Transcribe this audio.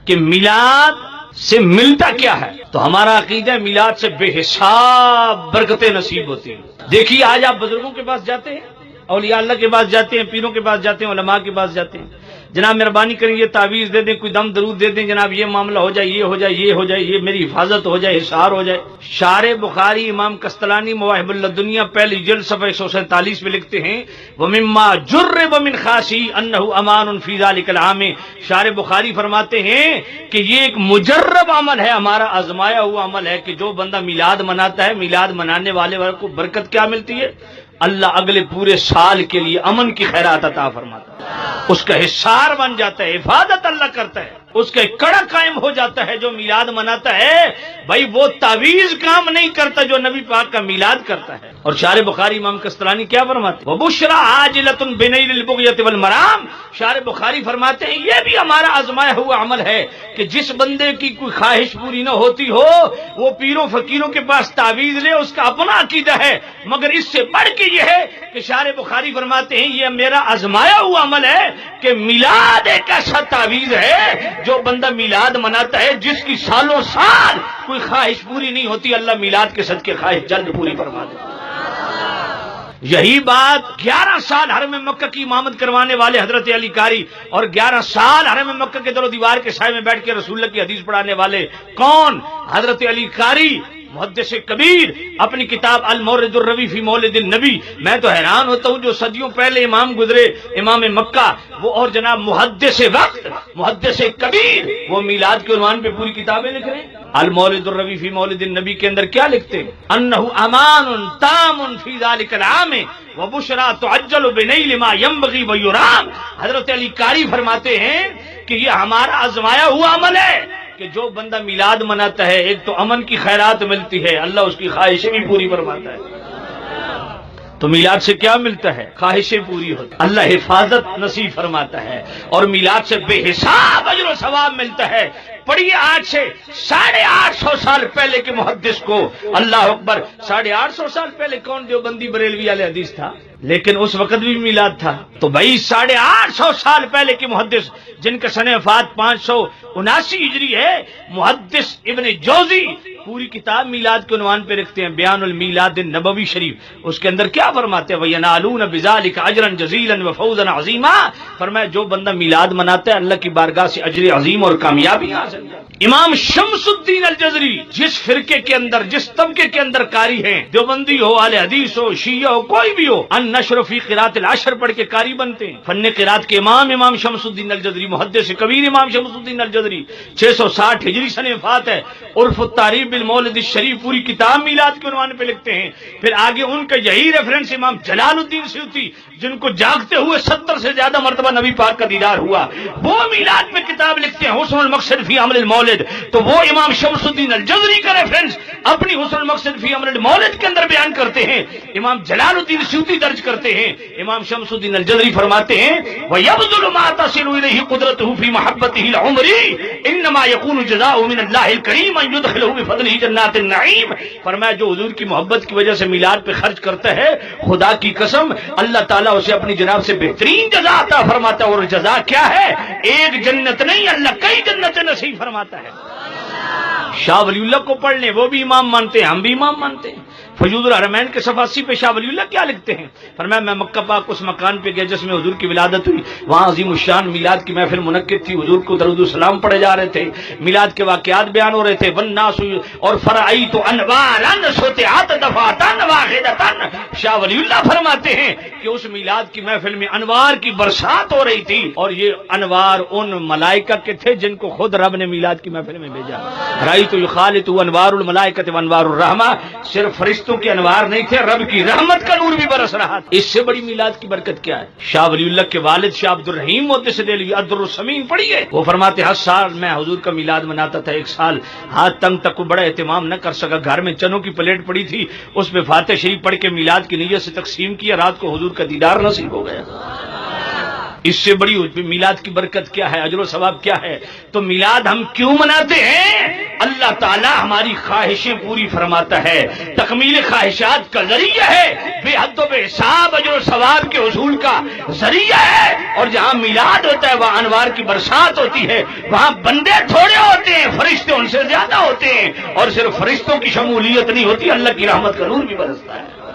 کہ میلاد سے ملتا کیا ہے، تو ہمارا عقیدہ ہے میلاد سے بے حساب برکتیں نصیب ہوتی ہیں۔ دیکھیے آج آپ بزرگوں کے پاس جاتے ہیں، اولیاء اللہ کے پاس جاتے ہیں، پیروں کے پاس جاتے ہیں، علماء کے پاس جاتے ہیں، جناب مہربانی کریں یہ تعویذ دے دیں، کوئی دم درود دے دیں، جناب یہ معاملہ ہو جائے، یہ ہو جائے، یہ ہو جائے، یہ میری حفاظت ہو جائے، حصار ہو جائے۔ شارح بخاری امام قسطلانی مواہب اللدنیہ پہلی جلد صفحہ 147 میں لکھتے ہیں وَمِمَّا جُرِّبَ مِنْ خَاشِی أَنَّهُ أَمَانٌ فِی ذَلِکَ الْعَامِ۔ شارح بخاری فرماتے ہیں کہ یہ ایک مجرب عمل ہے، ہمارا آزمایا ہوا عمل ہے کہ جو بندہ میلاد مناتا ہے، میلاد منانے والے کو برکت کیا ملتی ہے؟ اللہ اگلے پورے سال کے لیے امن کی خیرات عطا فرماتا ہے، اس کا حصار بن جاتا ہے، حفاظت اللہ کرتا ہے، اس کا کڑا قائم ہو جاتا ہے۔ جو میلاد مناتا ہے بھائی وہ تعویذ کام نہیں کرتا جو نبی پاک کا میلاد کرتا ہے۔ اور شارح بخاری امام قسطلانی کیا فرماتے ہیں وَبُشْرَىٰ عَاجِلَةٌ بِنَيْلِ الْبُغْيَةِ وَالْمَرَامِ۔ شارح بخاری فرماتے ہیں یہ بھی ہمارا آزمایا ہوا عمل ہے کہ جس بندے کی کوئی خواہش پوری نہ ہوتی ہو وہ پیروں فقیروں کے پاس تعویذ لے، اس کا اپنا عقیدہ ہے، مگر اس سے بڑھ کے یہ ہے کہ شارح بخاری فرماتے ہیں یہ میرا آزمایا ہوا عمل ہے کہ میلاد ایک ایسا تعویذ ہے جو بندہ میلاد مناتا ہے جس کی سالوں سال کوئی خواہش پوری نہیں ہوتی، اللہ میلاد کے صدقے خواہش جلد پوری فرما دے۔ یہی بات 11 سال حرم مکہ کی امامت کروانے والے حضرت علی قاری اور 11 سال حرم مکہ کے در و دیوار کے سائے میں بیٹھ کے رسول اللہ کی حدیث پڑھانے والے کون؟ حضرت علی قاری محدث کبیر، اپنی کتاب المورد الروی فی مولد النبی۔ میں تو حیران ہوتا ہوں جو صدیوں پہلے امام گزرے، امام مکہ وہ، اور جناب محدث وقت، محدث کبیر، وہ میلاد کے عنوان پہ پوری کتابیں لکھ رہے ہیں۔ المورد الروی فی مولد النبی کے اندر کیا لکھتے ہیں؟ انہ امان تام فی ذلک العام وبشرا تعجل بنیل ما ينبغي ويرام۔ حضرت علی قاری فرماتے ہیں کہ یہ ہمارا آزمایا ہوا عمل ہے کہ جو بندہ میلاد مناتا ہے ایک تو امن کی خیرات ملتی ہے، اللہ اس کی خواہشیں بھی پوری فرماتا ہے۔ تو میلاد سے کیا ملتا ہے؟ خواہشیں پوری ہوتی، اللہ حفاظت نصیب فرماتا ہے، اور میلاد سے بے حساب اجر و ثواب ملتا ہے۔ پڑھیے آج سے 850 سال پہلے کے محدث کو، اللہ اکبر، 850 سال پہلے کون دیوبندی بریلوی والے حدیث تھا، لیکن اس وقت بھی میلاد تھا۔ تو بھائی 850 سال پہلے کے محدث جن کا سنہ وفات 579 ہجری ہے، محدث ابن جوزی پوری کتاب میلاد کے عنوان پہ رکھتے ہیں، بیان المیلاد النبوی شریف۔ اس کے اندر کیا فرماتے ہیں وَيَنَالُونَ بِذَلِكَ أَجْرًا جَزِيلًا وَفَوْزًا عَظِيمًا۔ فرمایا جو بندہ میلاد مناتا ہے اللہ کی بارگاہ سے اجر عظیم اور کامیابی حاصل۔ امام شمس الدین الجزری جس فرقے کے اندر، جس طبقے کے اندر قاری ہیں، دیوبندی ہو، اہل حدیث ہو، شیعہ ہو، کوئی بھی ہو، النشر فی قراءۃ العشر پڑھ کے قاری بنتے ہیں۔ فن قراءت کے امام شمس الدین الجزری، محدث کبیر امام شمس الدین الجزری، 660 ہجری سنہ وفات ہے۔ عرف التعریف بالمولد الشریف پوری کتاب میلاد کے عنوان پہ لکھتے ہیں۔ پھر آگے ان کا یہی ریفرنس امام جلال الدین سیوطی، جن کو جاگتے ہوئے 70 سے زیادہ مرتبہ نبی پاک کا دیدار ہوا، وہ میلاد پہ کتاب لکھتے ہیں حسن المقصد فی عمل المولد۔ تو وہ امام شمس الدین الجزری کا ریفرنس اپنی حسن المقصد فی عمل المولد کے اندر بیان کرتے ہیں، امام جلال الدین سیوطی درج کرتے ہیں۔ امام شمس الدین الجزری فرماتے ہیں وَيَبْذُلُ مَا تَصِلُ إِلَيْهِ قُدْرَتُهُ فِي مَحَبَّتِهِ الْعُمْرِ إِنَّمَا يَكُونُ جَزَاؤُهُ مِنَ اللَّهِ الْكَرِيمِ أَن يُدْخِلَهُ بِفَضْلِهِ جَنَّاتِ النَّعِيمِ۔ فرمایا جو حضور کی محبت کی وجہ سے میلاد پہ خرچ کرتا ہے، خدا کی قسم اللہ تعالیٰ اسے اپنی جناب سے بہترین جزا عطا فرماتا ہے، اور جزا کیا ہے؟ ایک جنت نہیں، اللہ کئی جنتیں نصیب فرماتا ہے۔ شاہ ولی اللہ کو پڑھ لیں، وہ بھی امام مانتے ہیں، ہم بھی امام مانتے ہیں۔ فیوض الحرمین کے صفحہ 80 پہ شاہ ولی اللہ کیا لکھتے ہیں؟ فرمایا میں مکہ پاک اس مکان پہ گیا جس میں حضور کی ولادت ہوئی، وہاں عظیم الشان میلاد کی محفل منعقد تھی، حضور کو درود السلام پڑھے جا رہے تھے، میلاد کے واقعات بیان ہو رہے تھے، والناس اور فرعیت انوارا سطعت دفعتا واحدتا۔ شاہ ولی اللہ فرماتے ہیں کہ اس میلاد کی محفل میں انوار کی برسات ہو رہی تھی، اور یہ انوار ان ملائکہ کے تھے جن کو خود رب نے میلاد کی محفل میں بھیجا۔ رأیت یخالط انوار الملائکۃ وانوار الرحمہ، صرف فرشتوں کے انوار نہیں تھے، رب کی رحمت کا نور بھی برس رہا تھا۔ اس سے بڑی میلاد کی برکت کیا ہے؟ شاہ ولی اللہ کے والد شاہ عبد الرحیم محدث دہلوی الدر الثمین پڑھیے، وہ فرماتے ہر سال میں حضور کا میلاد مناتا تھا، ایک سال ہاتھ تنگ تک کو بڑا اہتمام نہ کر سکا، گھر میں چنوں کی پلیٹ پڑی تھی، اس میں فاتح شریف پڑھ کے میلاد کی نیت سے تقسیم کیا، رات کو حضور کا دیدار نصیب ہو گیا۔ اس سے بڑی میلاد کی برکت کیا ہے، اجر و ثواب کیا ہے؟ تو میلاد ہم کیوں مناتے ہیں؟ اللہ تعالیٰ ہماری خواہشیں پوری فرماتا ہے، تکمیل خواہشات کا ذریعہ ہے، بے حد و بے حساب اجر و ثواب کے حصول کا ذریعہ ہے۔ اور جہاں میلاد ہوتا ہے وہاں انوار کی برسات ہوتی ہے، وہاں بندے تھوڑے ہوتے ہیں، فرشتے ان سے زیادہ ہوتے ہیں، اور صرف فرشتوں کی شمولیت نہیں ہوتی، اللہ کی رحمت کا نور بھی برستا ہے۔